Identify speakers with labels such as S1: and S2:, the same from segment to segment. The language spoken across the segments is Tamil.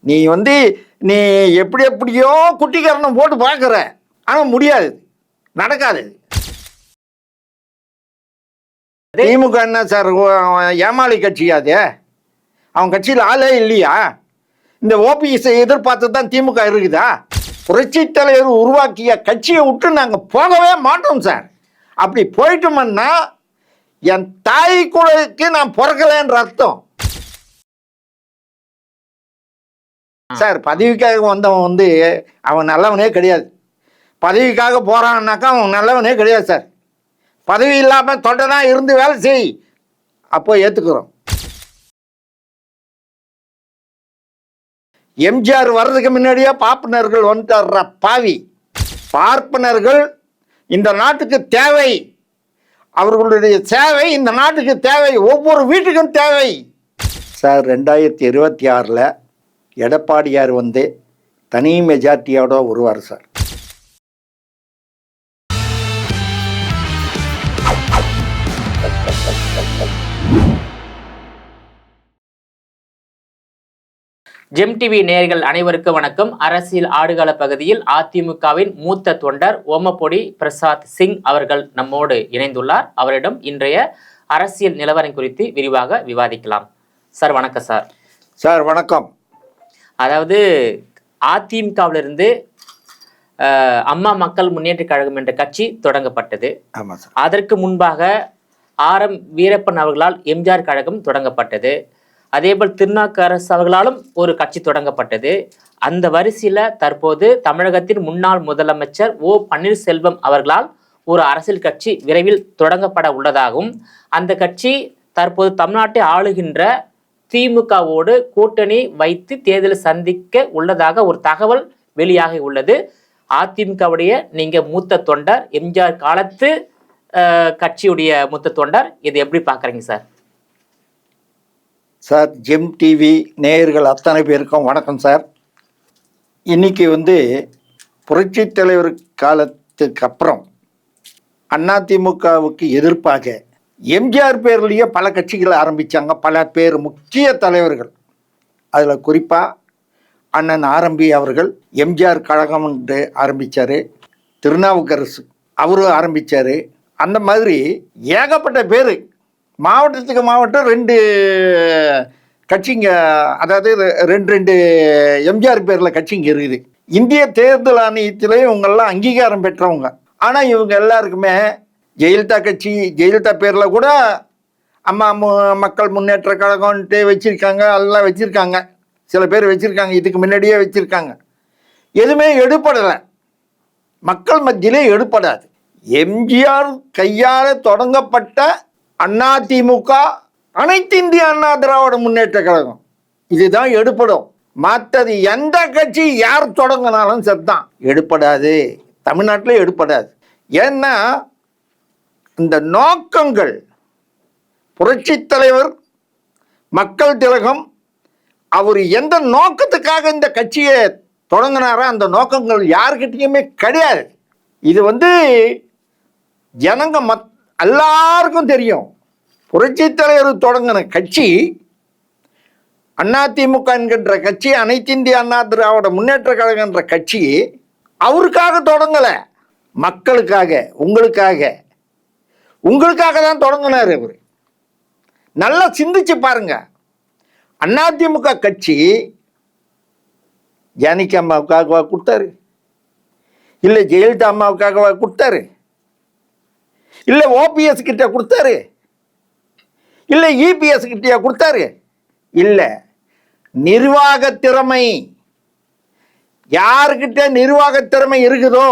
S1: நீ நீ எப்படியோ குட்டிக்கரணம் போட்டு பார்க்குற, ஆனால் முடியாது, நடக்காது. திமுக என்ன சார் ஏமாளி கட்சியா? அது அவன் கட்சியில் ஆளே இல்லையா? இந்த ஓபிஎஸ் எதிர்பார்த்து தான் திமுக இருக்குதா? புரட்சி தலைவர் உருவாக்கிய கட்சியை விட்டு நாங்கள் போகவே மாட்டோம் சார். அப்படி போயிட்டோம்னா என் தாய் குலத்துக்கு நான் பிறக்கலைன்ற அர்த்தம் சார். பதவிக்காக வந்தவன் அவன் நல்லவனே கிடையாது. பதவிக்காக போறான்னாக்கா அவன் நல்லவனே கிடையாது சார். பதவி இல்லாமல் தொண்டனா இருந்து வேலை செய், அப்போ ஏற்றுக்கிறோம். எம்ஜிஆர் வர்றதுக்கு முன்னாடியே பார்ப்பனர்கள் வந்துட்டார்ற பாவி. பார்ப்பனர்கள் இந்த நாட்டுக்கு தேவை, அவர்களுடைய சேவை இந்த நாட்டுக்கு தேவை, ஒவ்வொரு வீட்டுக்கும் தேவை சார். 2026 எடப்பாடியார் தனி மெஜாரிட்டியோட வருவார் சார்.
S2: ஜெம் டிவி நேயர்கள் அனைவருக்கும் வணக்கம். அரசியல் ஆடுகள பகுதியில் அதிமுகவின் மூத்த தொண்டர் ஓமப்பொடி பிரசாத் சிங் அவர்கள் நம்மோடு இணைந்துள்ளார். அவரிடம் இன்றைய அரசியல் நிலவரம் குறித்து விரிவாக விவாதிக்கலாம். சார் வணக்கம். சார்
S1: சார் வணக்கம்.
S2: அதாவது அதிமுகவிலிருந்து அம்மா மக்கள் முன்னேற்ற கழகம் என்ற கட்சி தொடங்கப்பட்டது. அதற்கு முன்பாக ஆர்.எம். வீரப்பன் அவர்களால் எம்ஜிஆர் கழகம் தொடங்கப்பட்டது. அதேபோல் திருநாவுக்கரசு அவர்களாலும் ஒரு கட்சி தொடங்கப்பட்டது. அந்த வரிசையில் தற்போது தமிழகத்தின் முன்னாள் முதலமைச்சர் ஓ பன்னீர்செல்வம் அவர்களால் ஒரு அரசியல் கட்சி விரைவில் தொடங்கப்பட உள்ளதாகவும், அந்த கட்சி தற்போது தமிழ்நாட்டை ஆளுகின்ற திமுகவோடு கூட்டணி வைத்து தேர்தலை சந்திக்க உள்ளதாக ஒரு தகவல் வெளியாகி உள்ளது. அதிமுகவுடைய நீங்க மூத்த தொண்டர், எம்ஜிஆர் காலத்து கட்சியுடைய மூத்த தொண்டர், இது எப்படி பார்க்குறீங்க சார்?
S1: சார், ஜெம் டிவி நேயர்கள் அத்தனை பேருக்கும் வணக்கம் சார். இன்னைக்கு புரட்சி தலைவர் காலத்துக்கு அப்புறம் அதிமுகவுக்கு எதிர்ப்பாக எம்ஜிஆர் பேர்லேயே பல கட்சிகளை ஆரம்பித்தாங்க. பல பேர் முக்கிய தலைவர்கள். அதில் குறிப்பாக அண்ணன் ஆரம்பி அவர்கள் எம்ஜிஆர் கழகம் என்று ஆரம்பித்தார். திருநாவுக்கரசு அவரும் ஆரம்பித்தார். அந்த மாதிரி ஏகப்பட்ட பேர், மாவட்டத்துக்கு மாவட்டம் 2 கட்சிங்க, அதாவது 2 எம்ஜிஆர் பேரில் கட்சிங்க இருக்குது. இந்திய தேர்தல் ஆணையத்திலே இவங்கெல்லாம் அங்கீகாரம் பெற்றவங்க. ஆனால் இவங்க எல்லாருக்குமே ஜெயலலிதா கட்சி, ஜெயலலிதா பேரில் கூட அம்மா மக்கள் முன்னேற்ற கழகம்ன்ட்டு வச்சுருக்காங்க, எல்லாம் வச்சுருக்காங்க. சில பேர் வச்சுருக்காங்க, இதுக்கு முன்னாடியே வச்சுருக்காங்க. எதுவுமே எடுப்படலை, மக்கள் மத்தியிலே எடுப்படாது. எம்ஜிஆர் கையால் தொடங்கப்பட்ட அதிமுக, அனைத்து இந்திய அண்ணா திராவிட முன்னேற்ற கழகம், இதுதான் எடுப்படும். மற்றது எந்த கட்சி யார் தொடங்கினாலும் சரிதான், எடுப்படாது. தமிழ்நாட்டில் எடுப்படாது. ஏன்னா இந்த நோக்கங்கள், புரட்சி தலைவர் மக்கள் திலகம் அவர் எந்த நோக்கத்துக்காக இந்த கட்சியை தொடங்கினாரோ அந்த நோக்கங்கள் யாருக்கிட்டையுமே கிடையாது. இது ஜனங்க எல்லாருக்கும் தெரியும். புரட்சி தலைவர் தொடங்கின கட்சி அதிமுக என்கின்ற கட்சி, அனைத்து இந்திய அண்ணா திராவிட முன்னேற்ற கழகம் என்ற கட்சி அவருக்காக தொடங்கலை, மக்களுக்காக, உங்களுக்காக தான் தொடங்கினார் அவர். நல்லா சிந்திச்சு பாருங்க. அதிமுக கட்சி ஜானகி அம்மாவுக்காகவா கொடுத்தாரு? இல்லை ஜெயலலிதா அம்மாவுக்காகவா கொடுத்தாரு? இல்லை ஓபிஎஸ் கிட்ட கொடுத்தாரு? இல்லை இபிஎஸ் கிட்டயா கொடுத்தாரு? இல்லை. நிர்வாக திறமை, யாருக்கிட்ட நிர்வாக திறமை இருக்குதோ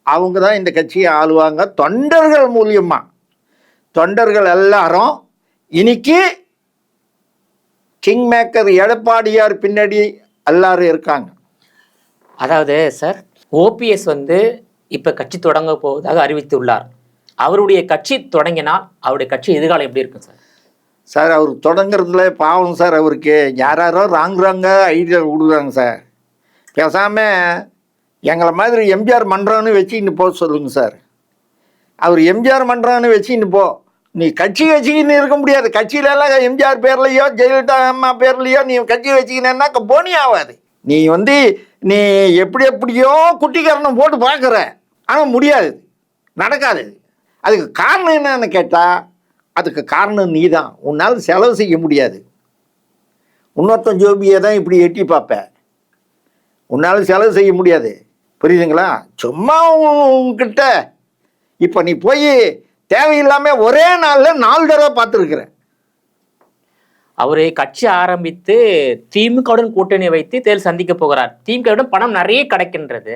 S1: அவங்க தான் இந்த கட்சியை ஆளுவாங்க. தொண்டர்கள் மூலியமா, தொண்டர்கள் எல்லாரும் இன்னைக்கு கிங் மேக்கர் எடப்பாடியார் பின்னாடி எல்லாரும் இருக்காங்க.
S2: அதாவது சார், ஓபிஎஸ் இப்போ கட்சி தொடங்க போவதாக அறிவித்துள்ளார். அவருடைய கட்சி தொடங்கினால் அவருடைய கட்சி எதிர்காலம் எப்படி இருக்கும் சார்?
S1: சார், அவர் தொடங்குறதுல பாவம் சார். அவருக்கு யாரோ ராங்க ஐடியா கொடுக்குறாங்க சார். பேசாமல் எங்களை மாதிரி எம்ஜிஆர் மன்றம்னு வச்சுக்கிட்டு போக சொல்லுங்க சார். அவர் எம்ஜிஆர் மன்றம்னு வச்சுக்கிட்டு போ, நீ கட்சி வச்சுக்கின்னு இருக்க முடியாது. கட்சியிலலாம் எம்ஜிஆர் பேர்லையோ ஜெயலலிதா அம்மா பேர்லையோ நீ கட்சி வச்சுக்கினா போனி ஆகாது. நீ நீ எப்படியோ குட்டிக்கரணம் போட்டு பார்க்குற, ஆனால் முடியாது, நடக்காது. அதுக்கு காரணம் என்னன்னு கேட்டால், அதுக்கு காரணம் நீ தான். உன்னால் செலவு செய்ய முடியாது. இன்னொருத்தன் ஜோபியை தான் இப்படி எட்டி பார்ப்பேன், உன்னால் செலவு செய்ய முடியாது. புரியுதுங்களா? சும்மா உங்ககிட்ட இப்போ நீ போய் தேவையில்லாமல் ஒரே நாளில் 4 தடவை பார்த்துருக்குற.
S2: அவரு கட்சி ஆரம்பித்து திமுகவுடன் கூட்டணி வைத்து தேர்தல் சந்திக்க போகிறார். திமுகவுடன் பணம் நிறைய கிடைக்கின்றது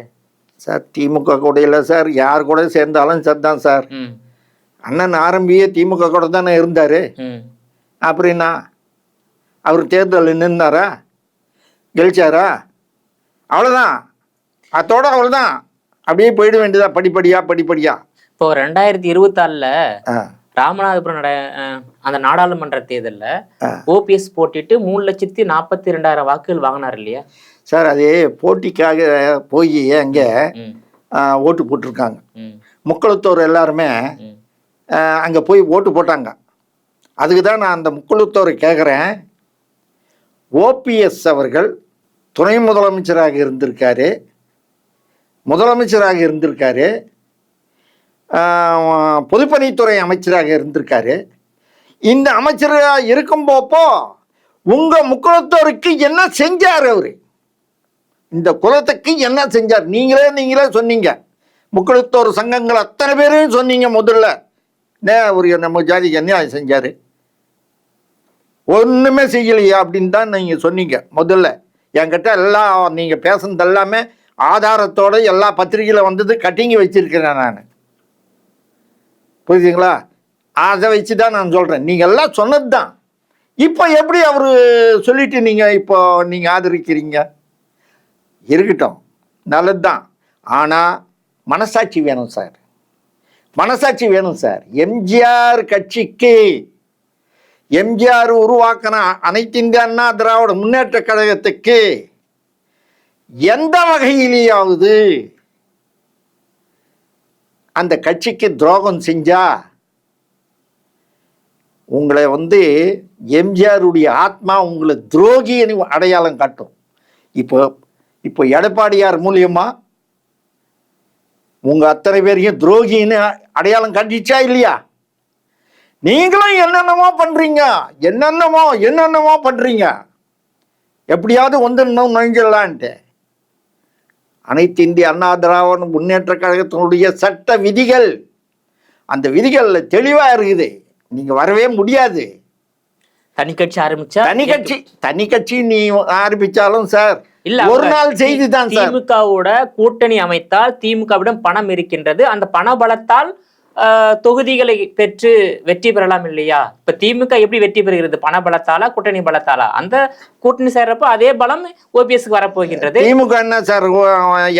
S1: சார். திமுக கூட இல்லை சார், யார் கூட சேர்ந்தாலும் சரிதான் சார். அண்ணன் ஆரம்பியே திமுக கூட தானே இருந்தார். அப்படின்னா அவர் தேர்தல் நின்னாரா, கெலிச்சாரா? அவ்வளோதான், அதோட அவ்வளோதான். அப்படியே போயிட வேண்டியதா படிப்படியா.
S2: இப்போ 2024 ராமநாதபுரம் அந்த நாடாளுமன்ற தேர்தலில் ஓபிஎஸ் போட்டிட்டு 3,42,000 வாக்குகள் வாங்கினார் இல்லையா
S1: சார்? அது போட்டிக்காக போய் அங்கே ஓட்டு போட்டிருக்காங்க. முக்குளத்தோர் எல்லாருமே அங்கே போய் ஓட்டு போட்டாங்க. அதுக்கு தான் நான் அந்த முக்குளத்தோரை கேட்குறேன். ஓபிஎஸ் அவர்கள் துணை முதலமைச்சராக இருந்திருக்காரு, பொதுப்பணித்துறை அமைச்சராக இருந்திருக்காரு. இந்த அமைச்சராக இருக்கும்போப்போ உங்கள் முக்குளத்தோருக்கு என்ன செஞ்சார்? அவர் இந்த குலத்துக்கு என்ன செஞ்சார்? நீங்களே சொன்னீங்க. முக்குளத்தோர் சங்கங்கள் அத்தனை பேரும் சொன்னீங்க. முதல்ல ஒரு நம்ம ஜாதிக்கு என்ன செஞ்சார்? ஒன்றுமே செய்யலையா அப்படின்னு தான் நீங்கள் சொன்னீங்க. முதல்ல என்கிட்ட எல்லாம் நீங்கள் பேசுனது எல்லாமே ஆதாரத்தோடு எல்லா பத்திரிகையில் வந்தது கட்டிங்கி வச்சிருக்கிறேன் நான். புரியுதுங்களா? அதை வச்சு தான் நான் சொல்கிறேன். நீங்கள் எல்லாம் சொன்னது தான். இப்போ எப்படி அவர் சொல்லிட்டு நீங்கள் ஆதரிக்கிறீங்க? இருக்கட்டும், நல்லது தான். ஆனால் மனசாட்சி வேணும் சார், மனசாட்சி வேணும் சார். எம்ஜிஆர் கட்சிக்கு, எம்ஜிஆர் உருவாக்கின அனைத்து இந்திய அண்ணா திராவிட முன்னேற்ற கழகத்துக்கு எந்த வகையிலேயாவது அந்த கட்சிக்கு துரோகம் செஞ்சா உங்களை எம்ஜிஆருடைய ஆத்மா உங்களை துரோகின்னு அடையாளம் காட்டும். இப்போ எடப்பாடியார் மூலியமா உங்க அத்தனை பேரையும் துரோகின்னு அடையாளம் காட்டிச்சா இல்லையா? நீங்களும் என்னென்னமோ பண்றீங்க, எப்படியாவது நுழைஞ்சிடலான்ட்டு. அனைத்து இந்திய அண்ணா திராவிட முன்னேற்ற கழகத்தினுடைய சட்ட விதிகள், அந்த விதிகள்ல தெளிவா இருக்குது. நீங்க வரவே முடியாது.
S2: தனி கட்சி ஆரம்பிச்சா,
S1: தனி கட்சி நீ ஆரம்பிச்சாலும் சார்
S2: இல்ல,
S1: ஒரு நாள் செய்தி தான் சார்.
S2: திமுகவோட கூட்டணி அமைத்தால் திமுகவிடம் பணம் இருக்கின்றது, அந்த பண பலத்தால் தொகுதிகளை பெற்று வெற்றி பெறலாம் இல்லையா? இப்ப திமுக எப்படி வெற்றி பெறுகிறது? பண பலத்தாலா, கூட்டணி பலத்தாலா? அந்த கூட்டணி சேர்றப்போ அதே பலம் ஓபிஎஸ்க்கு வரப்போகின்றது.
S1: திமுக என்ன சார்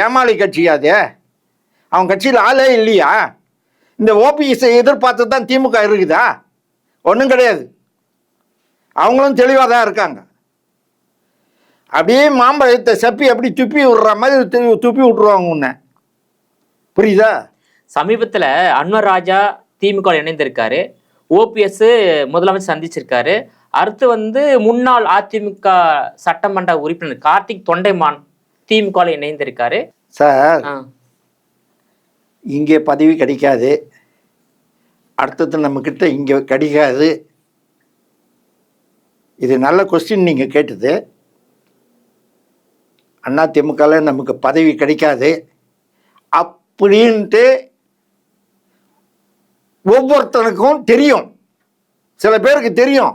S1: ஏமாளி கட்சியா? அது அவன் கட்சியில் ஆளே இல்லையா? இந்த ஓபிஎஸ் எதிர்பார்த்து தான் திமுக இருக்குதா? ஒன்றும் கிடையாது. அவங்களும் தெளிவாக தான் இருக்காங்க. அப்படியே மாம்பழத்தை சப்பி அப்படி துப்பி விடுற மாதிரி துப்பி விட்டுருவாங்க உன்னை. புரியுதா?
S2: சமீபத்தில் அன்வர் ராஜா திமுக இணைந்திருக்காரு, ஓபிஎஸ் முதலமைச்சர் சந்திச்சிருக்காரு. அடுத்து முன்னாள் அதிமுக சட்டமன்ற உறுப்பினர் கார்த்திக் தொண்டைமான் திமுக இணைந்திருக்காரு.
S1: சார் இங்கே பதவி கிடைக்காது, அடுத்தது நம்மக்கிட்ட இங்கே கிடைக்காது. இது நல்ல கொஸ்டின் நீங்கள் கேட்டது. அதிமுகவில் நமக்கு பதவி கிடைக்காது அப்படின்ட்டு ஒவ்வொருத்தனுக்கும் தெரியும், சில பேருக்கு தெரியும்.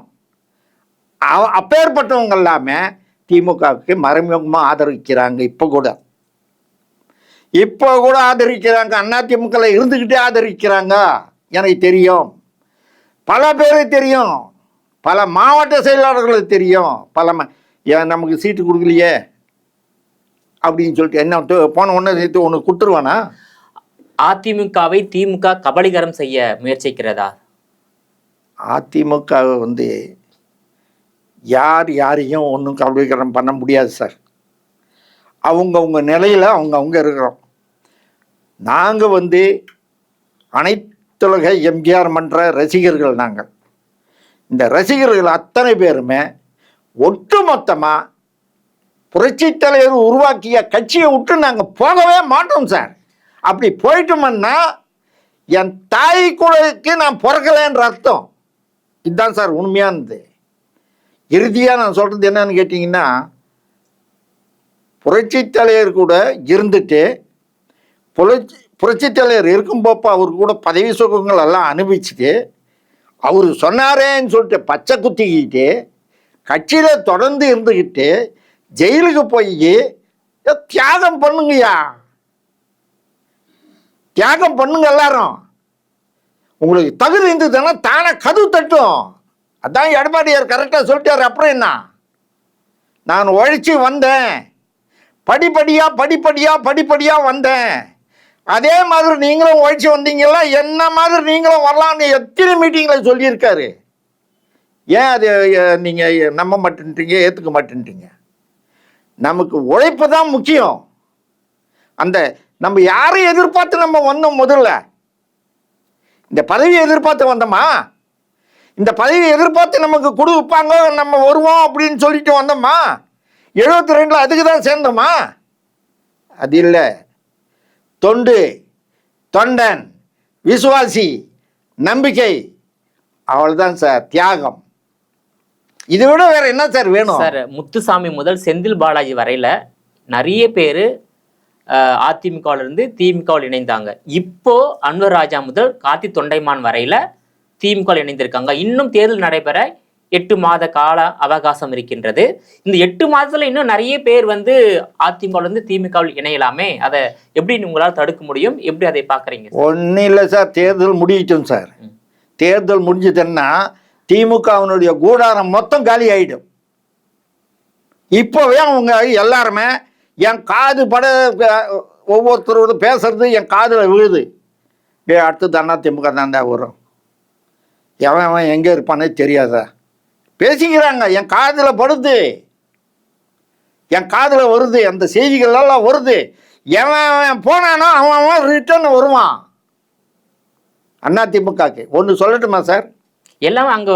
S1: அப்பேற்பட்டவங்க எல்லாமே திமுகவுக்கு மறைமுகமாக ஆதரிக்கிறாங்க. இப்போ கூட ஆதரிக்கிறாங்க. அதிமுகவில் இருந்துக்கிட்டே ஆதரிக்கிறாங்க. எனக்கு தெரியும், பல பேருக்கு தெரியும், பல மாவட்ட செயலாளர்களுக்கு தெரியும். நமக்கு சீட்டு கொடுக்கலையே அப்படின்னு சொல்லிட்டு என்ன போன ஒன்று சேர்த்து ஒன்று கொடுத்துருவானா?
S2: அதிமுகவை திமுக கபலீகரம் செய்ய முயற்சிக்கிறதா?
S1: அதிமுக யாரையும் ஒன்றும் கபலீகரம் பண்ண முடியாது சார். அவங்கவுங்க நிலையில் அவங்கவுங்க இருக்கிறோம். நாங்கள் அனைத்துலக எம்ஜிஆர் மன்ற ரசிகர்கள் நாங்கள். இந்த ரசிகர்கள் அத்தனை பேருமே ஒட்டுமொத்தமாக புரட்சித் தலைவர் உருவாக்கிய கட்சியை விட்டு நாங்கள் போகவே மாட்டோம் சார். அப்படி போயிட்டோம்னா என் தாய் குலத்துக்கு நான் பிறக்கலைன்ற அர்த்தம். இதுதான் சார் உண்மையானது. இறுதியாக நான் சொல்கிறது என்னன்னு கேட்டிங்கன்னா, புரட்சித் தலைவர் கூட இருந்துட்டு புரட்சித் தலைவர் இருக்கும்போப்போ அவர் கூட பதவி சுகங்கள் எல்லாம் அனுபவிச்சுட்டு அவர் சொன்னாரேன்னு சொல்லிட்டு பச்சை குத்திக்கிட்டு கட்சியில் தொடர்ந்து இருந்துக்கிட்டு ஜெயிலுக்கு போய் தியாகம் பண்ணுங்கய்யா, தியாகம் பண்ணுங்க எல்லாரும். உங்களுக்கு தகுதி இருந்ததுன்னா தானே கதவு தட்டும். அதான் எடப்பாடியார் கரெக்டாக சொல்லிட்டாரு. அப்புறம் என்ன, நான் உழைச்சி வந்தேன், படிப்படியாக வந்தேன். அதே மாதிரி நீங்களும் உழைச்சி வந்தீங்களா, என்ன மாதிரி நீங்களும் வரலான்னு எத்தனை மீட்டிங்கில் சொல்லியிருக்காரு. ஏன் அது நீங்கள் நம்ப மாட்டேன்றீங்க, ஏற்றுக்க மாட்டேன்றீங்க? நமக்கு உழைப்பு தான் முக்கியம். அந்த நம்ம யாரையும் எதிர்பார்த்து நம்ம வந்தோம்? முதல்ல இந்த பதவியை எதிர்பார்த்து வந்தோமா? இந்த பதவியை எதிர்பார்த்து நமக்கு கொடுப்பாங்க, நம்ம வருவோம் அப்படின்னு சொல்லிட்டு வந்தோமா? 72 அதுக்கு தான் சேர்ந்தோமா? அது இல்லை. தொண்டன், விசுவாசி, நம்பிக்கை, அவ்வளவுதான் சார் தியாகம். இதை விட வேற என்ன சார் வேணும்?
S2: சார், முத்துசாமி முதல் செந்தில் பாலாஜி வரையில நிறைய பேர் அதிமுகவில் இருந்து திமுகவில் இணைந்தாங்க. இப்போ அன்வர் ராஜா முதல் கார்த்தி தொண்டைமான் வரையில திமுக இணைந்திருக்காங்க. இன்னும் தேர்தல் நடைபெற 8 மாத கால அவகாசம் இருக்கின்றது. இந்த 8 மாதத்துல இன்னும் நிறைய பேர் வந்து அதிமுகவில் இருந்து திமுகவில் இணையலாமே, அதை எப்படி உங்களால் தடுக்க முடியும்? எப்படி அதை பாக்குறீங்க?
S1: ஒன்றும் இல்லை சார், தேர்தல் முடியட்டும் சார். தேர்தல் முடிஞ்சதுன்னா திமுகவினுடைய கூடாரம் மொத்தம் காலி ஆயிடும். இப்போவே அவங்க எல்லாருமே என் காது பட ஒவ்வொருத்தரோட பேசுறது என் காதில் விழுது. அடுத்தது அண்ணா திமுக தாண்டா வரும், எவன் எங்கே இருப்பானே தெரியாதா பேசிக்கிறாங்க. என் காதில் படுது, என் காதில் வருது, அந்த செய்திகளெல்லாம் வருது. எவன் போனானோ அவன் ரிட்டர்ன் வருவான். அண்ணா திமுகக்கு ஒன்று சொல்லட்டுமா சார்?
S2: எல்லாம் அங்க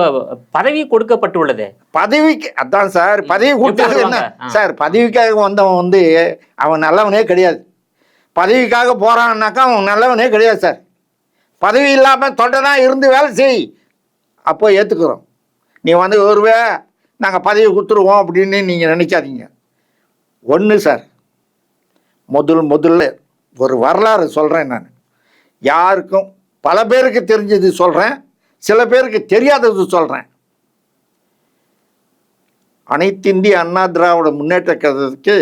S2: பதவி கொடுக்கப்பட்டுள்ளது.
S1: பதவிக்கு அதான் சார், பதவி கொடுத்தது என்ன சார்? பதவிக்காக வந்தவன் வந்து அவன் நல்லவனே கிடையாது. பதவிக்காக போறான்னாக்கா அவன் நல்லவனே கிடையாது சார். பதவி இல்லாமல் தொண்டனா இருந்து வேலை செய், அப்போ ஏற்றுக்கிறோம். நீ வந்து ஒருவே நாங்கள் பதவி கொடுத்துருவோம் அப்படின்னு நீங்கள் நினைக்காதீங்க. ஒன்று சார், முதல்ல ஒரு வரலாறு சொல்கிறேன் நான். யாருக்கும் பல பேருக்கு தெரிஞ்சது சொல்கிறேன், சில பேருக்கு தெரியாதது சொல்கிறேன். அனைத்து இந்திய அண்ணா திராவிட முன்னேற்ற கழகத்துக்கு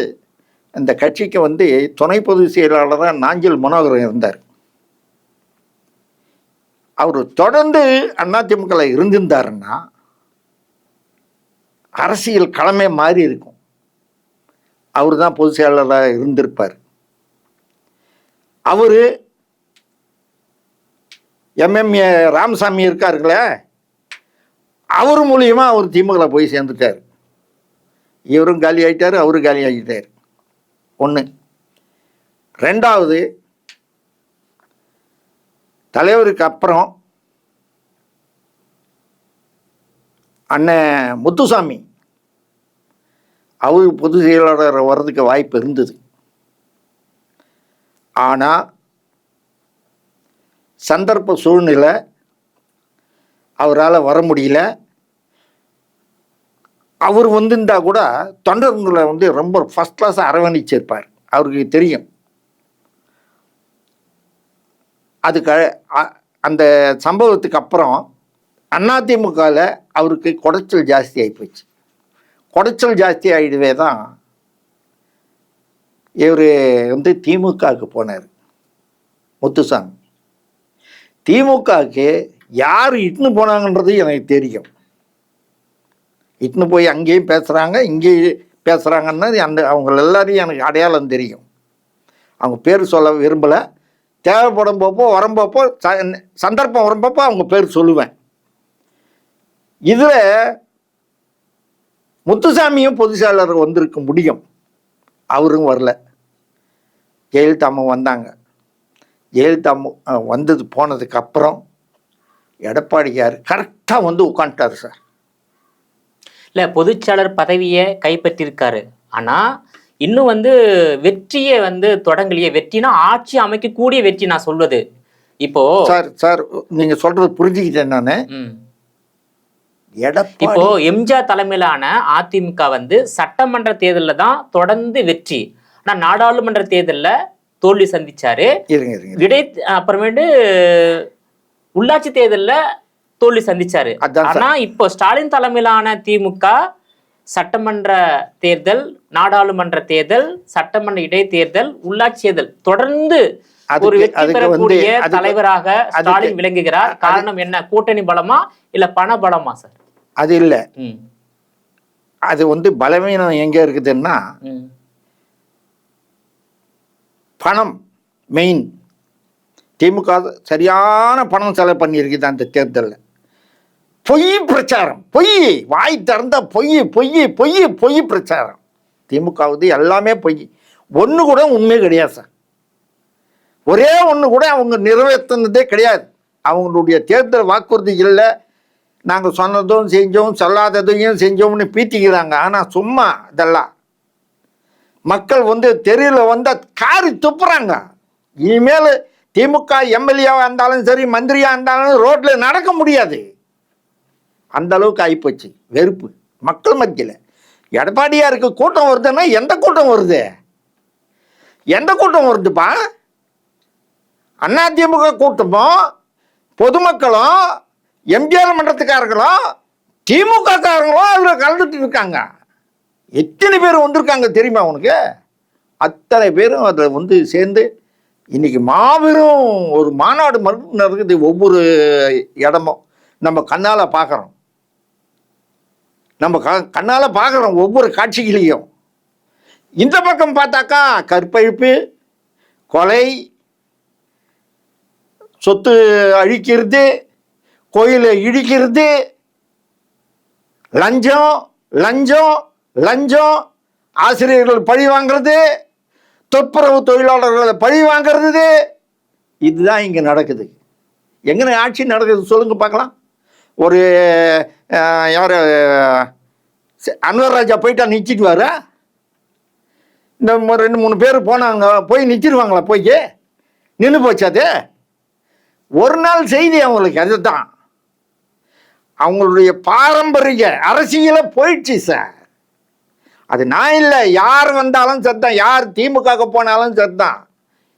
S1: இந்த கட்சிக்கு வந்து துணை பொதுச் செயலாளராக நாஞ்சில் மனோகரன் இருந்தார். அவர் தொடர்ந்து அதிமுகவில் இருந்திருந்தாருன்னா அரசியல் களமே மாறி இருக்கும். அவர் தான் பொதுச் செயலாளராக இருந்திருப்பார். அவர் எம்எம்ஏ ராமசாமி இருக்காருங்களே, அவர் மூலியமாக அவர் திமுகவில் போய் சேர்ந்துட்டார். இவரும் காலி ஆகிட்டார், அவரும் காலி ஆகிட்டார். ஒன்று. ரெண்டாவது, தலைவருக்கு அப்புறம் அண்ணன் முத்துசாமி அவர் பொதுச் செயலாளர் வர்றதுக்கு வாய்ப்பு இருந்தது. ஆனால் சந்தர்ப்ப சூழ்நிலை அவரால் வர முடியல. அவர் வந்திருந்தா கூட தொண்டர்களை வந்து ரொம்ப ஃபஸ்ட் கிளாஸாக அரவணைச்சிருப்பார், அவருக்கு தெரியும். அதுக்கு அந்த சம்பவத்துக்கு அப்புறம் அதிமுகவில் அவருக்கு குடைச்சல் ஜாஸ்தி ஆகி போச்சு. குடைச்சல் ஜாஸ்தி ஆகிடுவே தான் இவர் வந்து திமுகவுக்கு போனார். முத்துசாமி திமுகவுக்கு யார் இட்டுன்னு போனாங்கன்றது எனக்கு தெரியும். இட்டுன்னு போய் அங்கேயும் பேசுகிறாங்க, இங்கேயும் பேசுகிறாங்கன்னா அவங்க எல்லாரையும் எனக்கு அடையாளம் தெரியும். அவங்க பேர் சொல்ல விரும்பலை. தேவைப்படும் போப்போ வரும்போப்போ சந்தர்ப்பம் வரும்போப்போ அவங்க பேர் சொல்லுவேன். இதில் முத்துசாமியும் பொதுச் செயலாளர் வந்திருக்க முடியும், அவரும் வரல. ஜெயலலிதா அம்மா வந்தாங்க. ஜெயலலிதா வந்தது போனதுக்கு அப்புறம் எடப்பாடியார் கரெக்டாக வந்து உட்காந்துட்டார் சார்.
S2: இல்ல பொதுச்செயலாளர் பதவியை கைப்பற்றியிருக்காரு. ஆனா இன்னும் வந்து வெற்றியை வந்து தொடங்கலையே. வெற்றினா ஆட்சி அமைக்கக்கூடிய வெற்றி நான் சொல்வது. இப்போ
S1: சார் நீங்க சொல்றது புரிஞ்சுக்கிட்டேன் நான்.
S2: இப்போ எம்ஜிஆர் தலைமையிலான அதிமுக வந்து சட்டமன்ற தேர்தலில் தான் தொடர்ந்து வெற்றி. ஆனா நாடாளுமன்ற தேர்தலில் தோல்வி சந்திச்சாரு. அப்புறமேட்டு உள்ளாட்சி தேர்தலில் தோல்வி சந்திச்சாரு. ஆனா இப்போ ஸ்டாலின் தலைமையிலான திமுக சட்டமன்ற தேர்தல், நாடாளுமன்ற தேர்தல், சட்டமன்ற இடைத்தேர்தல், உள்ளாட்சி தேர்தல் தொடர்ந்து ஒரு வெற்றி பெறக்கூடிய தலைவராக ஸ்டாலின் விளங்குகிறார். காரணம் என்ன? கூட்டணி பலமா இல்ல பண பலமா சார்?
S1: அது இல்ல, அது வந்து பலவீனம் எங்க இருக்குதுன்னா பணம் மெயின். திமுக சரியான பணம் செலவு பண்ணியிருக்குது அந்த தேர்தலில். பொய் பிரச்சாரம், பொய், வாய் திறந்த பொய் பொய் பொய் பொய் பிரச்சாரம். திமுகவுது எல்லாமே பொய், ஒன்று கூட உண்மை கிடையாது சார். ஒரே ஒன்று கூட அவங்க நிறைவேற்றினதே கிடையாது. அவங்களுடைய தேர்தல் வாக்குறுதிகளில் நாங்கள் சொன்னதும் செஞ்சோம், சொல்லாததையும் செஞ்சோம்னு பீத்திக்கிறாங்க. ஆனால் சும்மா இதெல்லாம் மக்கள் வந்து தெருவில் வந்து காரி துப்புறாங்க. இனிமேல் திமுக எம்எல்ஏவாக இருந்தாலும் சரி, மந்திரியாக இருந்தாலும் ரோட்டில் நடக்க முடியாது. அந்த அளவுக்கு ஆகிப்போச்சு வெறுப்பு மக்கள் மத்தியில். எடப்பாடியாருக்கு கூட்டம் வருதுன்னா எந்த கூட்டம் வருது? எந்த கூட்டம் வருதுப்பா? அதிமுக கூட்டமும் பொதுமக்களும் எம்ஜிஆர் மன்றத்துக்காரர்களும் திமுக காரங்களும் அதில் கலந்துட்டு இருக்காங்க. எத்தனை பேர் வந்திருக்காங்க தெரியுமா உனக்கு? அத்தனை பேரும் அதில் வந்து சேர்ந்து இன்னைக்கு மாபெரும் ஒரு மாநாடு மறுப்பு நடக்குது. ஒவ்வொரு இடமும் நம்ம கண்ணால் பார்க்குறோம், நம்ம கண்ணால் பார்க்குறோம் ஒவ்வொரு காட்சிகளையும். இந்த பக்கம் பார்த்தாக்கா கற்பழிப்பு, கொலை, சொத்து அழிக்கிறது, கோயிலை இடிக்கிறது, லஞ்சம் லஞ்சம் லஞ்சம், ஆசிரியர்கள் பழி வாங்கிறது, துப்புரவு தொழிலாளர்களை பழி வாங்கிறது, இதுதான் இங்கே நடக்குது. எங்கே ஆட்சி நடக்குது சொல்லுங்க பார்க்கலாம். ஒரு யார் அன்வர் ராஜா போயிட்டா நிச்சிடுவாரா? இந்த 2-3 பேர் போனாங்க, போய் நிச்சிடுவாங்களா? போய் நின்று போச்சு. அது ஒரு நாள் செய்தி அவங்களுக்கு. அதுதான் அவங்களுடைய பாரம்பரிய அரசியல போயிடுச்சு சார். அது நான் இல்லை, யார் வந்தாலும் சத்தான், யார் திமுக போனாலும் சத்தான்,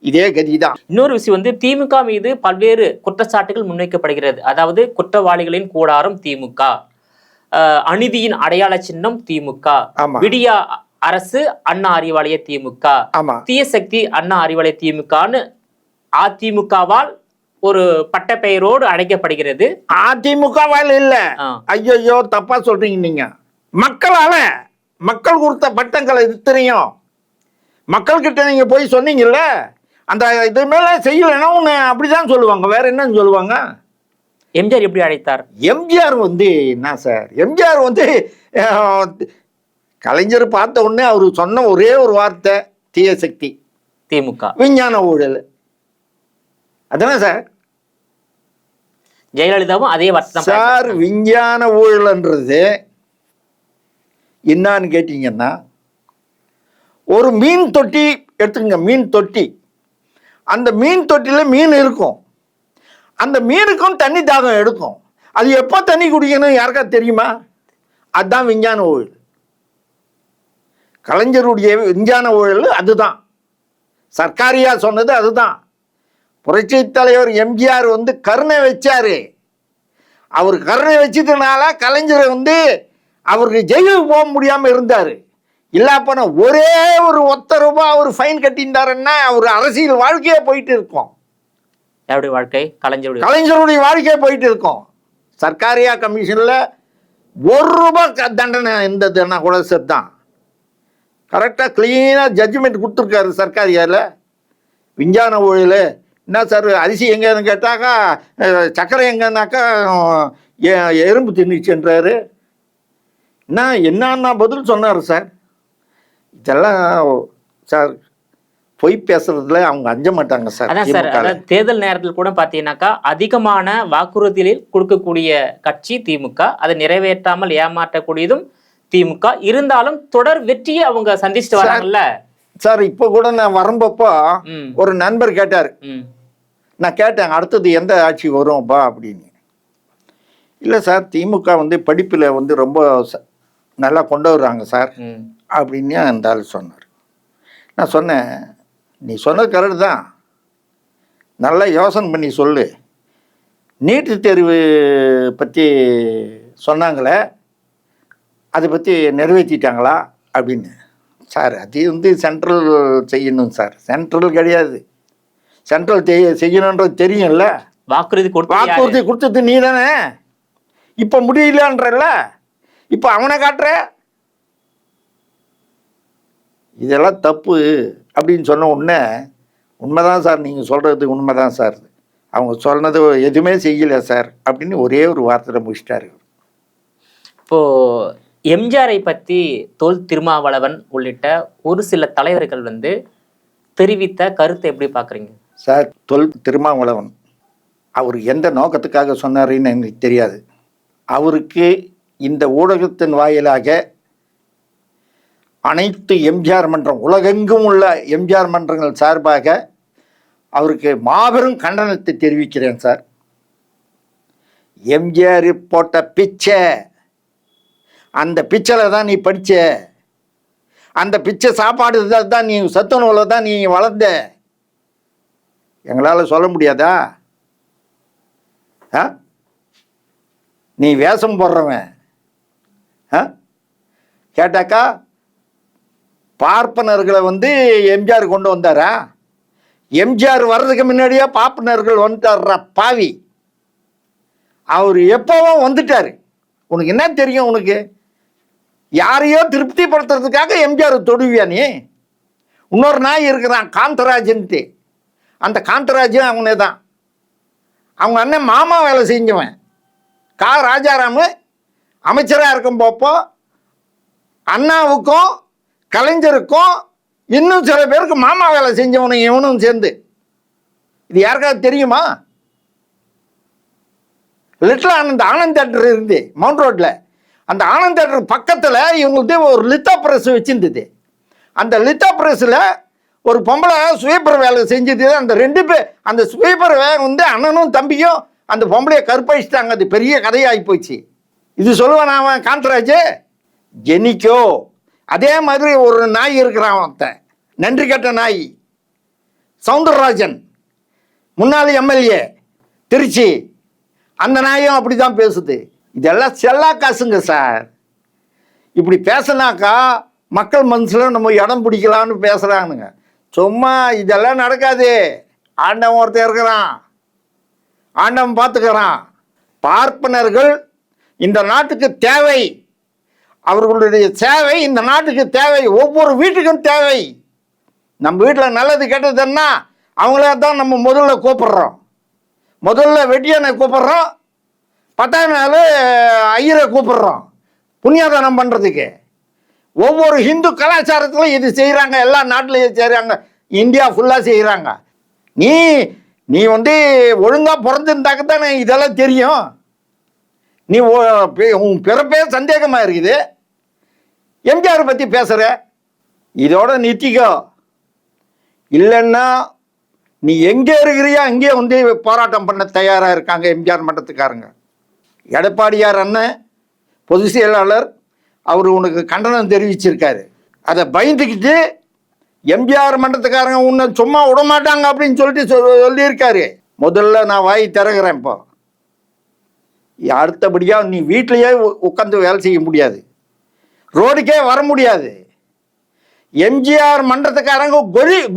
S1: இதே கதிதான்.
S2: இன்னொரு விஷயம் வந்து திமுக மீது பல்வேறு குற்றச்சாட்டுகள் முன்வைக்கப்படுகிறது. அதாவது குற்றவாளிகளின் கூடாரம் திமுக, அநீதியின் அடையாள சின்னம் திமுக, விடியா அரசு அண்ணா அறிவாலய திமுக, தீய சக்தி அண்ணா அறிவாலய திமுகன்னு அதிமுகவால் ஒரு பட்ட பெயரோடு அழைக்கப்படுகிறது.
S1: அதிமுகவால் இல்ல, ஐயோ தப்பா சொல்றீங்க நீங்க. மக்களால, மக்கள் கொடுத்த பட்டங்களை இத்தனையும் மக்கள்கிட்ட நீங்க போய் சொன்னீங்கல்ல, அந்த இது மேல செய்யலைன்னா உன்னை அப்படிதான் சொல்லுவாங்க. வேற என்னன்னு சொல்லுவாங்க?
S2: எம்ஜிஆர் எப்படி அழைத்தார்?
S1: எம்ஜிஆர் வந்து என்ன சார், எம்ஜிஆர் வந்து கலைஞர் பார்த்த உடனே அவரு சொன்ன ஒரே ஒரு வார்த்தை, தீய சக்தி
S2: திமுக,
S1: விஞ்ஞான ஊழல். அதானே சார்?
S2: ஜெயலலிதாவும் அதே வார்த்தை
S1: சார். விஞ்ஞான ஊழல்ன்றது என்னான்னு கேட்டீங்கன்னா, ஒரு மீன் தொட்டி எடுத்துக்கங்க, மீன் தொட்டி. அந்த மீன் தொட்டியில் மீன் இருக்கும், அந்த மீனுக்கும் தண்ணி தாகம் எடுக்கும். அது எப்போ தண்ணி குடிக்கணும் யாருக்கா தெரியுமா? அதுதான் விஞ்ஞான ஊழல். கலைஞருடைய விஞ்ஞான ஊழல் அதுதான். சர்க்காரியா சொன்னது அதுதான். புரட்சி தலைவர் எம்ஜிஆர் வந்து கருணை வச்சாரு. அவர் கருணை வச்சதுனால கலைஞர் வந்து அவருக்கு ஜெயிலுக்கு போக முடியாமல் இருந்தார். இல்லாப்பன ஒரே ஒரு ₹1 அவர் ஃபைன் கட்டியிருந்தாருன்னா அவர் அரசியல் வாழ்க்கையே போயிட்டு இருக்கும்.
S2: யாருடைய வாழ்க்கை?
S1: கலைஞருடைய வாழ்க்கையே போயிட்டு இருக்கும். சர்க்காரியா கமிஷனில் ₹1 தண்டனை இருந்ததுன்னா கூட தான் கரெக்டாக க்ளீனாக ஜட்ஜ்மெண்ட் கொடுத்துருக்காரு சர்க்காரியாவில். விஞ்ஞான ஊழல் என்ன சார், அரிசி எங்கன்னு கேட்டாக்கா சர்க்கரை எங்கன்னாக்கா எறும்பு தின்னுச்சுன்றாரு. என்னன்னா பதில் சொன்னார் சார். இதெல்லாம் சார் பொய் பேசுறதுல அவங்க அஞ்ச மாட்டாங்க சார்.
S2: அதான் சார், அதாவது தேர்தல் நேரத்தில் கூட பாத்தீங்கன்னாக்கா அதிகமான வாக்குறுதிகளில் கொடுக்கக்கூடிய கட்சி திமுக, அதை நிறைவேற்றாமல் ஏமாற்றக்கூடியதும் திமுக. இருந்தாலும் தொடர் வெற்றியை அவங்க சந்திச்சுட்டு வராங்கல்ல
S1: சார். இப்போ கூட நான் வரும்பப்போ ஒரு நண்பர் கேட்டார், நான் கேட்டேன் அடுத்தது எந்த ஆட்சி வரும்ப்பா அப்படின்னு. இல்லை சார், திமுக வந்து படிப்பில் வந்து ரொம்ப நல்லா கொண்டு வர்றாங்க சார் அப்படின்னு அந்த ஆள் சொன்னார். நான் சொன்னேன், நீ சொன்னது கரெக்டு தான், நல்லா யோசனை பண்ணி சொல்லு. நீட்டு தேர்வு பற்றி சொன்னாங்களே, அதை பற்றி நிறைவேற்றிட்டாங்களா அப்படின்னு. சார் அது வந்து சென்ட்ரல் செய்யணும் சார். சென்ட்ரல் கிடையாது, சென்ட்ரல் செய்யணுன்றது தெரியும்ல.
S2: வாக்குறுதி
S1: கொடுத்தது நீ தானே. இப்போ முடியலன்றல, இப்போ அவனை காட்டுற. இதெல்லாம் தப்பு அப்படின்னு சொன்ன உடனே, உண்மைதான் சார், நீங்கள் சொல்கிறது உண்மைதான் சார், அவங்க சொன்னது எதுவுமே செய்யலை சார் அப்படின்னு ஒரே ஒரு வார்த்தையில் முடிச்சிட்டாரு.
S2: இப்போது எம்ஜிஆரை பற்றி தொல் திருமாவளவன் உள்ளிட்ட ஒரு சில தலைவர்கள் வந்து தெரிவித்த கருத்தை எப்படி பார்க்குறீங்க
S1: சார்? தொல் திருமாவளவன் அவர் எந்த நோக்கத்துக்காக சொன்னாருன்னு எனக்கு தெரியாது. அவருக்கு இந்த ஊடகத்தின் வாயிலாக அனைத்து எம்ஜிஆர் மன்றம், உலகெங்கும் உள்ள எம்ஜிஆர் மன்றங்கள் சார்பாக அவருக்கு மாபெரும் கண்டனத்தை தெரிவிக்கிறேன் சார். எம்ஜிஆர் போட்ட பிச்சை, அந்த பிச்சையில் தான் நீ படித்த, அந்த பிச்சை சாப்பாடு தான் நீ சத்துணவில் தான் நீ வளர்ந்த. எங்களால் சொல்ல முடியாதா? நீ வேஷம் போடுறவன். கேட்டாக்கா பார்ப்பனர்களை வந்து எம்ஜிஆர் கொண்டு வந்தாரா? எம்ஜிஆர் வர்றதுக்கு முன்னாடியே பார்ப்பனர்கள் வந்துட்டார்ரா பாவி. அவர் எப்பவும் வந்துட்டார். உனக்கு என்ன தெரியும்? உனக்கு யாரையோ திருப்திப்படுத்துறதுக்காக எம்ஜிஆர் தொடுவியா நீ? இன்னொரு நாய் இருக்கிறான் காந்தராஜன்ட்டு, அந்த காந்தராஜும் அவனே தான். அவங்க அண்ணன் மாமா வேலை செஞ்சவன். ராஜாராமு அமைச்சராக இருக்கும் போப்போ அண்ணாவுக்கும் கலைஞருக்கும் இன்னும் சில பேருக்கு மாமா வேலை செஞ்சவனும் இவனும் சேர்ந்து. இது யாருக்காவது தெரியுமா? லிட்டில் ஆனந்த் தேட்டர் இருந்து மவுண்ட் ரோட்டில், அந்த ஆனந்த் தேட்டர் பக்கத்தில் இவங்களுக்கு ஒரு லித்தா ப்ரெஸ் வச்சுருந்தது. அந்த லித்தா ப்ரெஸ்ஸில் ஒரு பொம்பளை ஸ்வீப்பர் வேலை செஞ்சது. அந்த 2 பேர், அந்த ஸ்வீப்பர் வந்து அண்ணனும் தம்பியும் அந்த பொம்பளையை கற்பழிச்சிட்டாங்க. அது பெரிய கதையாகி போச்சு. இது சொல்லுவான் அவன் காந்தராஜ் ஜெனிக்கோ. அதே மாதிரி ஒரு நாய் இருக்கிறான், அவன் நன்றி கட்ட நாய், சவுந்தரராஜன், முன்னாள் எம்எல்ஏ திருச்சி. அந்த நாயும் அப்படி தான் பேசுது. இதெல்லாம் செல்லா காசுங்க சார். இப்படி பேசினாக்கா மக்கள் மனசில் நம்ம இடம் பிடிக்கலான்னு பேசுகிறானுங்க. சும்மா இதெல்லாம் நடக்காது. ஆண்டவன் ஒருத்தர் இருக்கிறான், ஆண்டவன் பார்த்துக்கிறான். பார்ப்பனர்கள் இந்த நாட்டுக்கு தேவை, அவர்களுடைய சேவை இந்த நாட்டுக்கு தேவை, ஒவ்வொரு வீட்டுக்கும் தேவை. நம்ம வீட்டில் நல்லது கெட்டதுன்னா அவங்களே தான் நம்ம முதல்ல கூப்பிட்றோம். முதல்ல வெட்டியானை கூப்பிட்றோம், 10ஆம் நாள் ஐயரை கூப்பிட்றோம் புண்ணியதானம் பண்ணுறதுக்கு. ஒவ்வொரு ஹிந்து கலாச்சாரத்திலும் இது செய்கிறாங்க, எல்லா நாட்டிலையும் செய்கிறாங்க, இந்தியா ஃபுல்லாக செய்கிறாங்க. நீ வந்து ஒழுங்காக பிறந்திருந்தாக்க தானே இதெல்லாம் தெரியும். நீ உன் பிறப்பே சந்தேகமாக இருக்குது. எம்ஜிஆர் பற்றி பேசுகிற, இதோட நிறுத்திக்கோ. இல்லைன்னா நீ எங்கே இருக்கிறியா அங்கேயே வந்து போராட்டம் பண்ண தயாராக இருக்காங்க எம்ஜிஆர் மன்றத்துக்காரங்க. எடப்பாடியார் அண்ணன் பொதுச் செயலாளர் அவர் உனக்கு கண்டனம் தெரிவிச்சிருக்காரு. அதை பயந்துக்கிட்டு எம்ஜிஆர் மன்றத்துக்காரங்க உன்னை சும்மா விடமாட்டாங்க அப்படின்னு சொல்லியிருக்காரு. முதல்ல நான் வாய் திறக்கிறேன். இப்போ அடுத்தபடியாக நீ வீட்டிலையே உட்காந்து வேலை செய்ய முடியாது, ரோடுக்கே வர முடியாது. எம்ஜிஆர் மன்றத்துக்காரங்க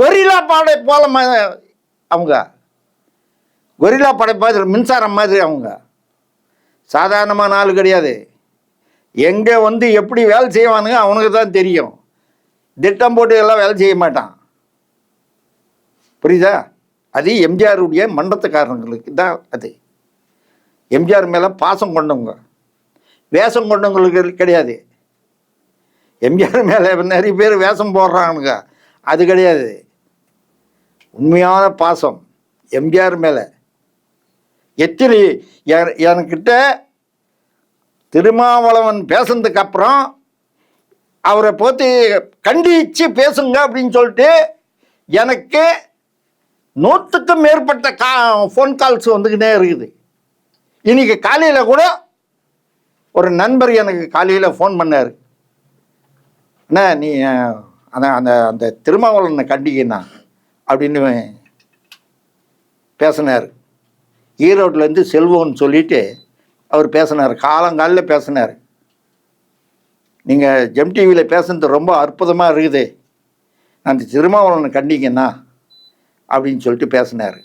S1: கொரில்லா படை போல அவங்க, கொரில்லா படை மாதிரி, மின்சாரம் மாதிரி. அவங்க சாதாரணமான ஆள் கிடையாது. எங்கே வந்து எப்படி வேலை செய்வானுங்க அவனுக்கு தான் தெரியும். திட்டம் போட்டு எல்லாம் வேலை செய்ய மாட்டான். புரியுதா? அது எம்ஜிஆருடைய மன்றத்துக்காரங்களுக்கு தான். அது எம்ஜிஆர் மேலே பாசம் கொண்டவங்க, வேஷம் கொண்டவங்களுக்கு கிடையாது. எம்ஜிஆர் மேலே நிறைய பேர் வேஷம் போடுறானுங்க, அது கிடையாது. உண்மையான பாசம் எம்ஜிஆர் மேலே. எத்தனை என்கிட்ட திருமாவளவன் பேசுனதுக்கு அப்புறம் அவரை போத்து கண்டிச்சு பேசுங்க அப்படின்னு சொல்லிட்டு எனக்கு 100க்கும் மேற்பட்ட ஃபோன் கால்ஸ் வந்துக்கிட்டே இருக்குது. இன்னைக்கு காலையில் கூட ஒரு நண்பர் எனக்கு காலையில் ஃபோன் பண்ணார். அண்ணா நீ அந்த அந்த அந்த திருமாவளவனை கண்டிக்கண்ணா அப்படின்னு பேசினார். ஈரோட்லேருந்து செல்வம்னு சொல்லிட்டு அவர் பேசினார், காலங்காலில் பேசினார். நீங்கள் ஜெம் டிவியில் பேசுனது ரொம்ப அற்புதமாக இருக்குது, அந்த திருமாவளவனை கண்டிங்கண்ணா அப்படின்னு சொல்லிட்டு பேசினார்.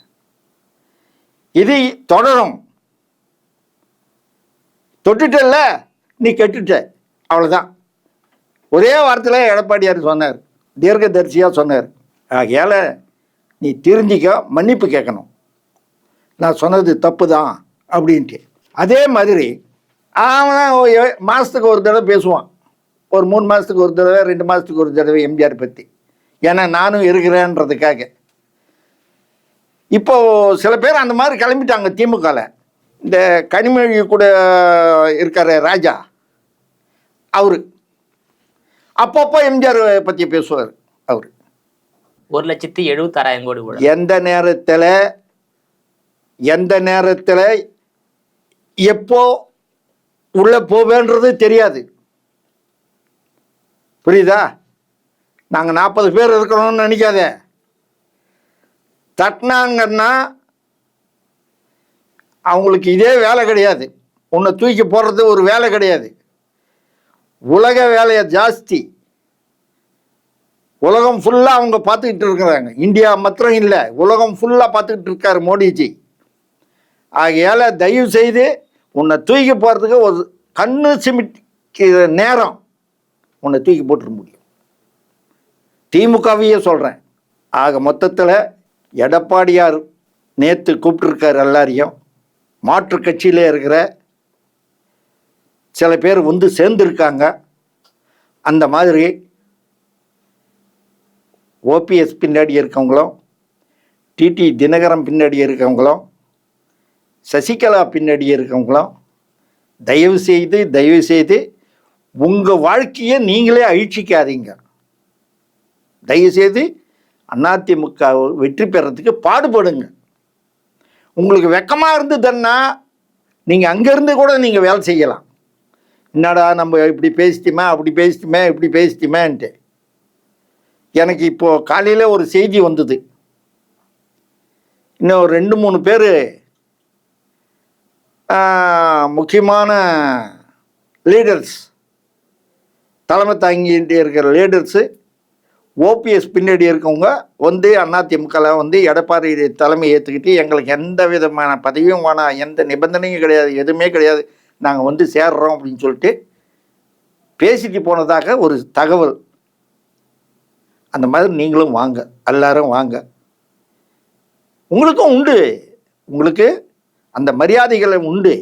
S1: இது தொடரும். தொட்டுட்டல்ல நீ கெட்டுட்ட, அவ்வளோதான். ஒரே வாரத்தில் எடப்பாடியார் சொன்னார், தீர்க்கதரிசியாக சொன்னார். ஆகையால் நீ தெரிஞ்சிக்க, மன்னிப்பு கேட்கணும், நான் சொன்னது தப்பு தான் அப்படின்ட்டு. அதே மாதிரி அவன் மாதத்துக்கு ஒரு தடவை பேசுவான், ஒரு 3 மாதத்துக்கு ஒரு தடவை 2 மாதத்துக்கு ஒரு தடவை எம்ஜிஆர் பற்றி. ஏன்னா நானும் இருக்கிறேன்றதுக்காக. இப்போ சில பேர் அந்த மாதிரி கிளம்பிட்டாங்க திமுகவில். இந்த கனிமொழி கூட இருக்கார் ராஜா, அவரு அப்பப்போ எம்ஜிஆர் பற்றி பேசுவார். அவர்
S2: 1,76,000 கோடி கூட
S1: எந்த நேரத்தில் எப்போ உள்ள போவேன்றது தெரியாது. புரியுதா? நாங்கள் 40 பேர் இருக்கிறோம்னு நினைக்காத. தட்டினாங்கன்னா அவங்களுக்கு இதே வேலை கிடையாது, உன்னை தூக்கி போடுறது ஒரு வேலை கிடையாது. உலக வேலையை ஜாஸ்தி, உலகம் ஃபுல்லாக அவங்க பார்த்துக்கிட்டு இருக்கிறாங்க. இந்தியா மாத்திரம் இல்லை, உலகம் ஃபுல்லாக பார்த்துக்கிட்டு இருக்கார் மோடிஜி. ஆகையால் தயவு செய்து உன்னை தூக்கி போகிறதுக்கு ஒரு கண்ணு சிமிட்டிக்கிற நேரம் உன்னை தூக்கி போட்டுற முடியும். திமுகவையே சொல்கிறேன். ஆக மொத்தத்தில் எடப்பாடியார் நேற்று கூப்பிட்டுருக்கார் எல்லாரையும். மாற்று கட்சியில் இருக்கிற சில பேர் வந்து சேர்ந்துருக்காங்க. அந்த மாதிரி ஓபிஎஸ் பின்னாடி இருக்கவங்களும், டிடி தினகரன் பின்னாடி இருக்கவங்களும், சசிகலா பின்னாடி இருக்கவங்களும் தயவு செய்து உங்கள் வாழ்க்கையை நீங்களே அழிச்சிக்காதீங்க. தயவுசெய்து அதிமுக வெற்றி பெறத்துக்கு பாடுபடுங்க. உங்களுக்கு வெக்கமாக இருந்ததுன்னா நீங்கள் அங்கேருந்து கூட நீங்கள் வேலை செய்யலாம். என்னடா நம்ம இப்படி பேசிட்டுமே, அப்படி பேசிட்டுமே, இப்படி பேசிட்டுமேன்ட்டு. எனக்கு இப்போது காலையில் ஒரு செய்தி வந்தது. இன்னும் 2-3 பேர் முக்கியமான லீடர்ஸ், தலைமை தாங்கிட்டு இருக்கிற லீடர்ஸு, ஓபிஎஸ் பின்னாடி இருக்கவங்க வந்து அதிமுகவில் வந்து எடப்பாடி தலைமை ஏற்றுக்கிட்டு எங்களுக்கு எந்த விதமான பதவியும் வேணாம், எந்த நிபந்தனையும் கிடையாது, எதுவுமே கிடையாது, நாங்கள் வந்து சேர்றோம் அப்படின்னு சொல்லிட்டு பேசிட்டு போனதாக ஒரு தகவல். அந்த மாதிரி நீங்களும் வாங்க, எல்லாரும் வாங்க. உங்களுக்கும் உண்டு, உங்களுக்கு அந்த மரியாதைகளை உண்டு.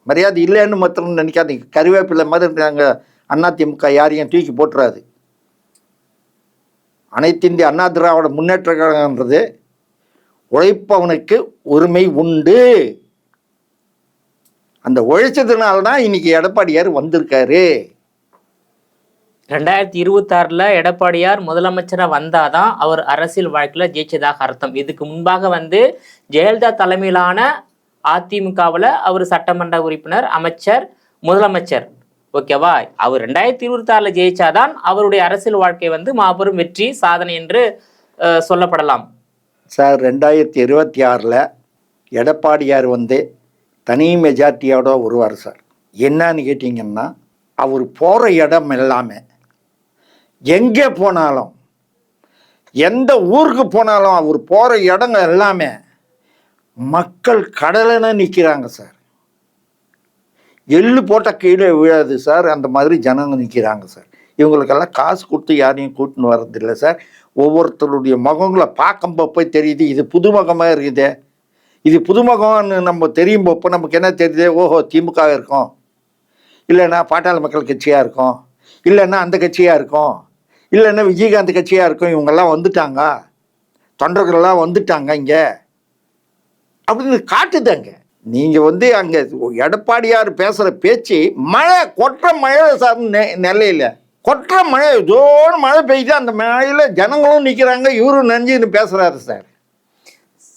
S1: மரியாதை இல்லைன்னு மாத்திரம் நினைக்காதீங்க. கருவேப்பிலை மாதிரி நாங்கள் அதிமுக யாரையும் தூக்கி போட்டுறாது. அனைத்து இந்திய அண்ணா திராவிட முன்னேற்ற கழகம்ன்றது உழைப்பவனுக்கு உரிமை உண்டு. அந்த உழைச்சதுனால்தான் இன்னைக்கு எடப்பாடியார் வந்திருக்காரு.
S2: 2026 எடப்பாடியார் முதலமைச்சரா வந்தாதான் அவர் அரசியல் வாழ்க்கையில ஜெயிச்சதாக அர்த்தம். இதுக்கு முன்பாக வந்து ஜெயலலிதா தலைமையிலான அதிமுகவில் அவர் சட்டமன்ற உறுப்பினர், அமைச்சர், முதலமைச்சர். ஓகேவா? அவர் 2026 ஜெயிச்சாதான் அவருடைய அரசியல் வாழ்க்கை வந்து மாபெரும் வெற்றி சாதனை என்று சொல்லப்படலாம்.
S1: சார் 2026 எடப்பாடியார் வந்து தனி மெஜாரிட்டியோட வருவார் சார். என்னன்னு கேட்டிங்கன்னா, அவர் போகிற இடம் எல்லாமே, எங்கே போனாலும், எந்த ஊருக்கு போனாலும், அவர் போகிற இடங்க எல்லாமே மக்கள் கடலென நிற்கிறாங்க சார். எள்ளு போட்ட கீழே விழாது சார், அந்த மாதிரி ஜனங்க நிற்கிறாங்க சார். இவங்களுக்கெல்லாம் காசு கொடுத்து யாரையும் கூட்டின்னு வர்றதில்லை சார். ஒவ்வொருத்தருடைய முகங்களை பார்க்கும்போப்போ தெரியுது, இது புதுமுகமாக இருக்குது. இது புதுமுகம்னு நம்ம தெரியும் போப்போ நமக்கு என்ன தெரியுது, ஓஹோ திமுக இருக்கும், இல்லைன்னா பாட்டாளி மக்கள் கட்சியாக இருக்கும், இல்லைன்னா அந்த கட்சியாக இருக்கும், இல்லைன்னா விஜயகாந்த் கட்சியாக இருக்கும். இவங்கெல்லாம் வந்துட்டாங்க, தொண்டர்கள்லாம் வந்துட்டாங்க இங்க அப்படின்னு காட்டுதாங்க. நீங்க வந்து அங்க எடப்பாடியார் பேசுற பேச்சு மழை கொற்ற மழை சார் நெல்லையில கொற்ற மழை ஜோர் மழை பெய்யுது. அந்த மழையில ஜனங்களும் நிக்கிறாங்க, இவரும் நெஞ்சுன்னு பேசுறாரு சார்.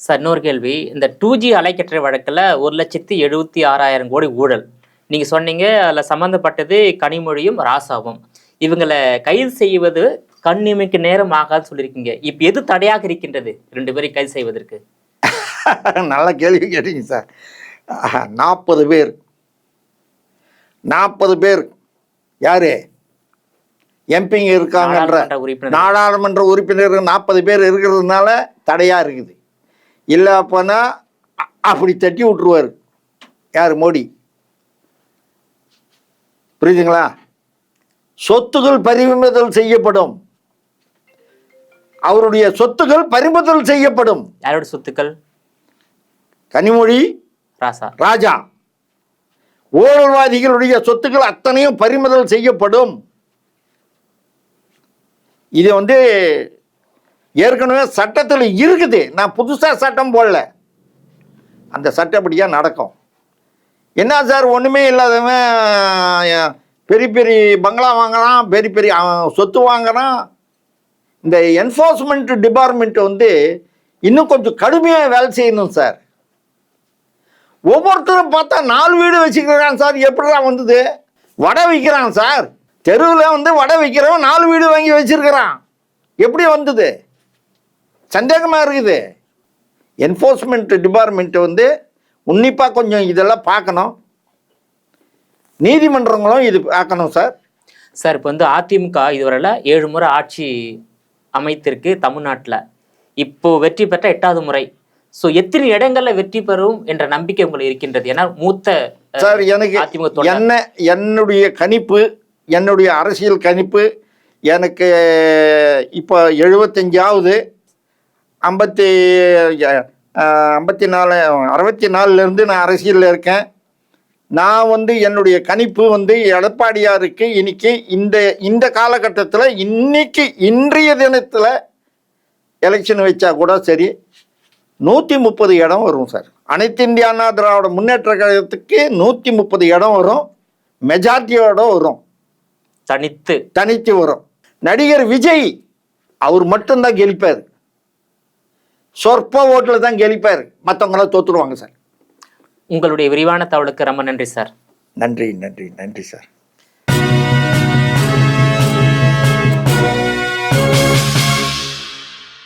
S2: சார் இன்னொரு கேள்வி, இந்த 2G அலைக்கற்றை வழக்கில் 1,76,000 கோடி ஊழல் நீங்க சொன்னீங்க, அதில் சம்மந்தப்பட்டது கனிமொழியும் ராசாவும். இவங்களை கைது செய்வது கண்ணிமைக்கு நேரம் ஆகாது சொல்லியிருக்கீங்க. இப்போ எது தடையாக இருக்கின்றது 2 பேரை கைது செய்வதற்கு?
S1: நல்ல கேள்வி கேட்டீங்க சார். 40 பேர் 40 பேர் யாரு எம்பிங்க இருக்காங்கன்ற நாடாளுமன்ற உறுப்பினர்கள் 40 பேர் இருக்கிறதுனால தடையா இருக்குது. இல்லை அப்போனா அப்படி தட்டி விட்டுருவார் யார், மோடி. புரியுதுங்களா? சொத்துகள் பறிமுதல் செய்யப்படும், அவருடைய சொத்துக்கள் பறிமுதல் செய்யப்படும்.
S2: யாரோட சொத்துக்கள்?
S1: கனிமொழி ராஜா ஊழல்வாதிகளுடைய சொத்துக்கள் அத்தனையும் பறிமுதல் செய்யப்படும். இது வந்து ஏற்கனவே சட்டத்தில் இருக்குது, நான் புதுசா சட்டம் போடல. அந்த சட்டப்படியா நடக்கும். என்ன சார் ஒண்ணுமே இல்லாதவன் பெரிய பெரிய பங்களா வாங்கலாம், பெரிய பெரிய சொத்து வாங்குறான். இந்த என்ஃபோர்ஸ்மெண்ட் டிபார்ட்மெண்ட் வந்து இன்னும் கொஞ்சம் கடுமையாக வேலை செய்யணும் சார். ஒவ்வொருத்தரும் பார்த்தா 4 வீடு வச்சுக்கிறான் சார். எப்படிதான் வந்தது? வடை விற்கிறான் சார், தெருவில் வந்து வடை விற்கிறவன் 4 வீடு வாங்கி வச்சிருக்கிறான். எப்படி வந்தது? சந்தேகமா இருக்குது. என்ஃபோர்ஸ்மெண்ட் டிபார்ட்மெண்ட் வந்து உன்னிப்பாக கொஞ்சம் இதெல்லாம் பார்க்கணும். நீதிமன்றங்களும் இது பார்க்கணும் சார்.
S2: சார் இப்போ வந்து அதிமுக இதுவரையில் 7 முறை ஆட்சி அமைத்திருக்கு தமிழ்நாட்டில். இப்போ வெற்றி பெற்ற 8வது முறை. ஸோ எத்தனை இடங்கள்ல வெற்றி பெறும் என்ற நம்பிக்கை உங்களுக்கு இருக்கின்றது? ஏன்னா மூத்த
S1: சார் எனக்கு என்னுடைய கணிப்பு, என்னுடைய அரசியல் கணிப்பு, எனக்கு இப்போ 75ஆவது 64 நான் அரசியலில் இருக்கேன். நான் வந்து என்னுடைய கணிப்பு வந்து எடப்பாடியாருக்கு இன்னைக்கு இந்த காலகட்டத்தில் இன்னைக்கு இன்றைய தினத்தில் எலெக்ஷன் வச்சா கூட சரி 130 இடம் வரும் சார். அனைத்து இந்திய அண்ணா திராவிட முன்னேற்ற கழகத்துக்கு 130 இடம் வரும், மெஜாரிட்டியோட வரும், தனித்து வரும். நடிகர் விஜய் அவர் மட்டும்தான் கெலிப்பார், சொற்ப ஓட்டில் தான் கெலிப்பார், மற்றவங்களாம் தோத்துருவாங்க சார்.
S2: உங்களுடைய விரிவான தகவலுக்கு ரொம்ப நன்றி சார்.
S1: நன்றி சார்.